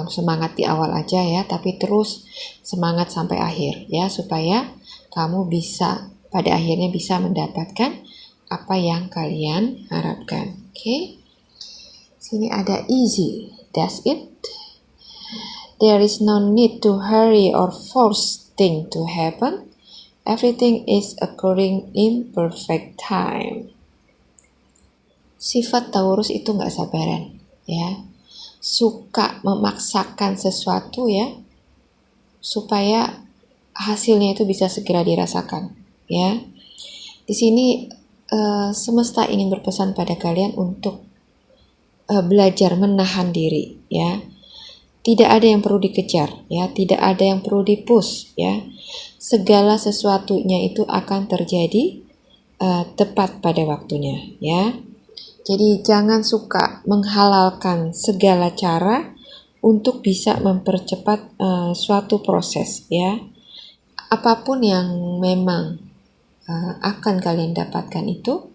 semangat di awal aja ya, tapi terus semangat sampai akhir ya, supaya kamu bisa pada akhirnya bisa mendapatkan apa yang kalian harapkan. Oke? Sini ada easy. That's it. There is no need to hurry or force things to happen. Everything is occurring in perfect time. Sifat Taurus itu nggak sabaran, ya. Suka memaksakan sesuatu ya, supaya hasilnya itu bisa segera dirasakan, ya. Di sini semesta ingin berpesan pada kalian untuk belajar menahan diri, ya. Tidak ada yang perlu dikejar, ya. Tidak ada yang perlu dipush, ya. Segala sesuatunya itu akan terjadi tepat pada waktunya, ya. Jadi jangan suka menghalalkan segala cara untuk bisa mempercepat suatu proses, ya. Apapun yang memang akan kalian dapatkan itu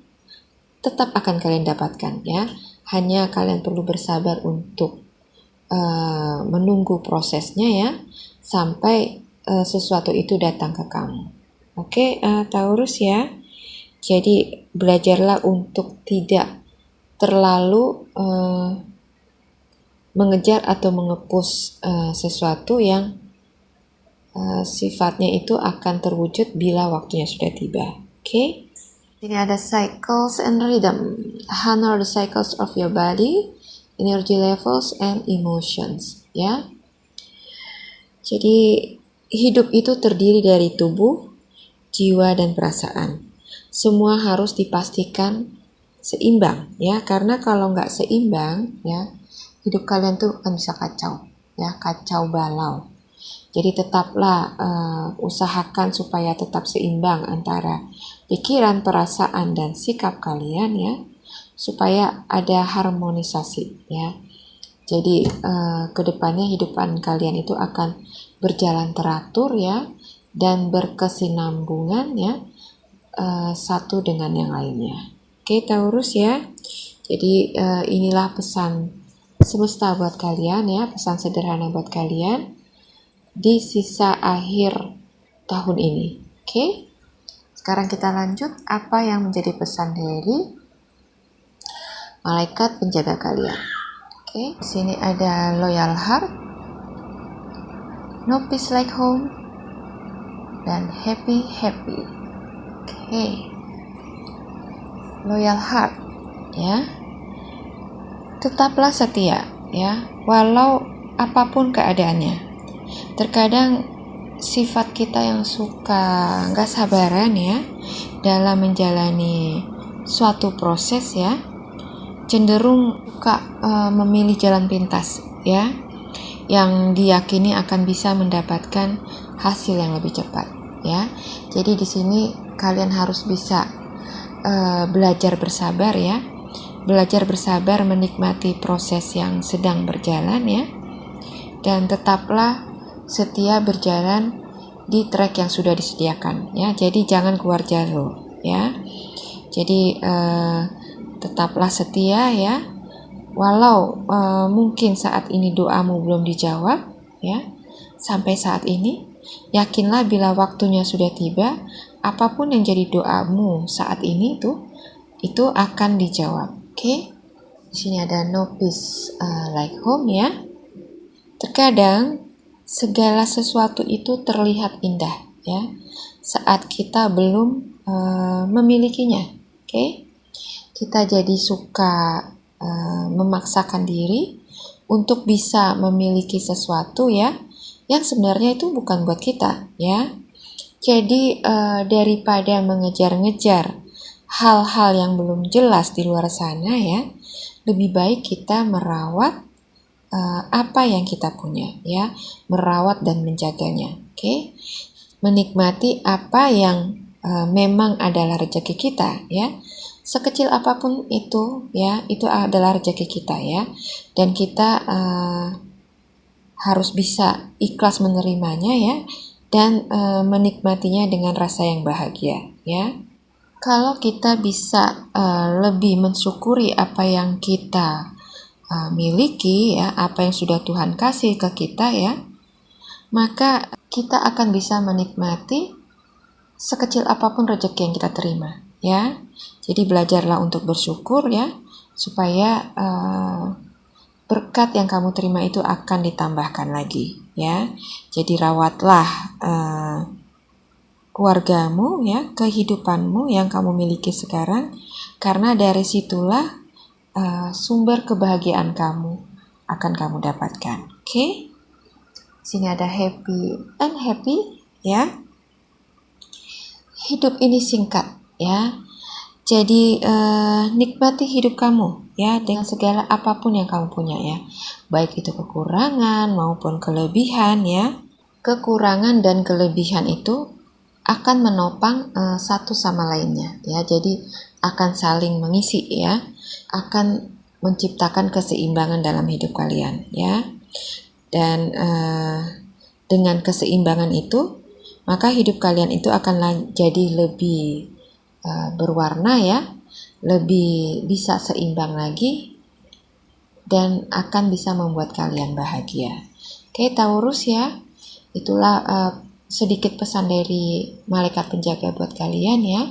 tetap akan kalian dapatkan, ya. Hanya kalian perlu bersabar untuk menunggu prosesnya ya, sampai sesuatu itu datang ke kamu. Oke, Taurus ya. Jadi belajarlah untuk tidak terlalu mengejar atau mengepus sesuatu yang sifatnya itu akan terwujud bila waktunya sudah tiba. Oke? Ini ada cycles and rhythm. Honor the cycles of your body, energy levels and emotions, ya. Jadi hidup itu terdiri dari tubuh, jiwa dan perasaan. Semua harus dipastikan seimbang, ya. Karena kalau nggak seimbang, ya, hidup kalian tuh akan bisa kacau, ya, kacau balau. Jadi tetaplah usahakan supaya tetap seimbang antara pikiran, perasaan dan sikap kalian, ya, supaya ada harmonisasi, ya. Jadi kedepannya hidupan kalian itu akan berjalan teratur, ya, dan berkesinambungan, ya, satu dengan yang lainnya. Oke, Taurus ya. Jadi inilah pesan semesta buat kalian, ya, pesan sederhana buat kalian di sisa akhir tahun ini. Oke. Sekarang kita lanjut apa yang menjadi pesan dari malaikat penjaga kalian. Oke, di sini ada loyal heart, no peace like home, dan happy. Oke. Loyal heart, ya. Tetaplah setia, ya, walau apapun keadaannya. Terkadang sifat kita yang suka nggak sabaran, ya, dalam menjalani suatu proses, ya, cenderung suka memilih jalan pintas, ya, yang diyakini akan bisa mendapatkan hasil yang lebih cepat, ya. Jadi di sini kalian harus bisa belajar bersabar, ya, belajar bersabar menikmati proses yang sedang berjalan, ya, dan tetaplah setia berjalan di trek yang sudah disediakan, ya. Jadi jangan keluar jalur, ya. Jadi tetaplah setia, ya, walau mungkin saat ini doamu belum dijawab, ya. Sampai saat ini yakinlah bila waktunya sudah tiba, apapun yang jadi doamu saat ini itu akan dijawab. Oke? Di sini ada no peace like home, ya. Terkadang segala sesuatu itu terlihat indah, ya, saat kita belum memilikinya. Oke? Kita jadi suka memaksakan diri untuk bisa memiliki sesuatu, ya, yang sebenarnya itu bukan buat kita, ya. Jadi daripada mengejar-ngejar hal-hal yang belum jelas di luar sana, ya, lebih baik kita merawat apa yang kita punya, ya, merawat dan menjaganya. Oke, menikmati apa yang memang adalah rezeki kita, ya, sekecil apapun itu, ya, itu adalah rezeki kita, ya, dan kita harus bisa ikhlas menerimanya, ya, dan menikmatinya dengan rasa yang bahagia, ya. Kalau kita bisa lebih mensyukuri apa yang kita miliki, ya, apa yang sudah Tuhan kasih ke kita, ya, maka kita akan bisa menikmati sekecil apapun rezeki yang kita terima, ya. Jadi belajarlah untuk bersyukur, ya, supaya berkat yang kamu terima itu akan ditambahkan lagi, ya. Jadi rawatlah keluargamu, ya, kehidupanmu yang kamu miliki sekarang, karena dari situlah sumber kebahagiaan kamu akan kamu dapatkan. Oke? Sini ada happy and happy, ya. Hidup ini singkat, ya. Jadi nikmati hidup kamu, ya, dengan segala apapun yang kamu punya, ya. Baik itu kekurangan maupun kelebihan, ya. Kekurangan dan kelebihan itu akan menopang satu sama lainnya, ya. Jadi akan saling mengisi, ya. Akan menciptakan keseimbangan dalam hidup kalian, ya. Dan dengan keseimbangan itu, maka hidup kalian itu akan jadi lebih berwarna, ya, lebih bisa seimbang lagi, dan akan bisa membuat kalian bahagia. Oke, Taurus, ya, itulah sedikit pesan dari malaikat penjaga buat kalian, ya.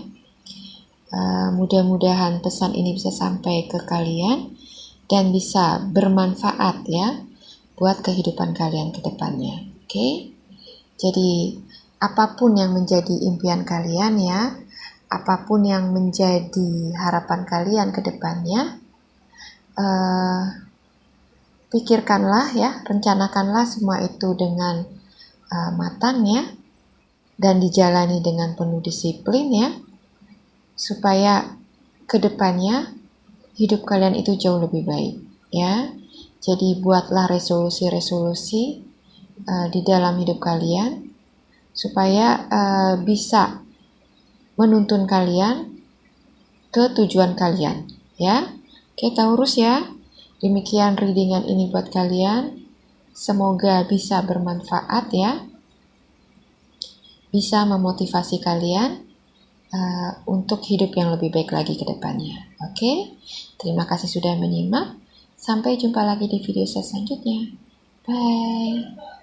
Mudah-mudahan pesan ini bisa sampai ke kalian dan bisa bermanfaat, ya, buat kehidupan kalian ke depannya. Oke? Jadi apapun yang menjadi impian kalian, ya, apapun yang menjadi harapan kalian ke depannya, pikirkanlah, ya, rencanakanlah semua itu dengan matang, ya, dan dijalani dengan penuh disiplin, ya, supaya kedepannya hidup kalian itu jauh lebih baik, ya. Jadi buatlah resolusi-resolusi di dalam hidup kalian supaya bisa menuntun kalian ke tujuan kalian, ya. Oke, Taurus, ya. Demikian readingan ini buat kalian. Semoga bisa bermanfaat, ya. Bisa memotivasi kalian untuk hidup yang lebih baik lagi ke depannya. Oke, terima kasih sudah menyimak. Sampai jumpa lagi di video saya selanjutnya. Bye.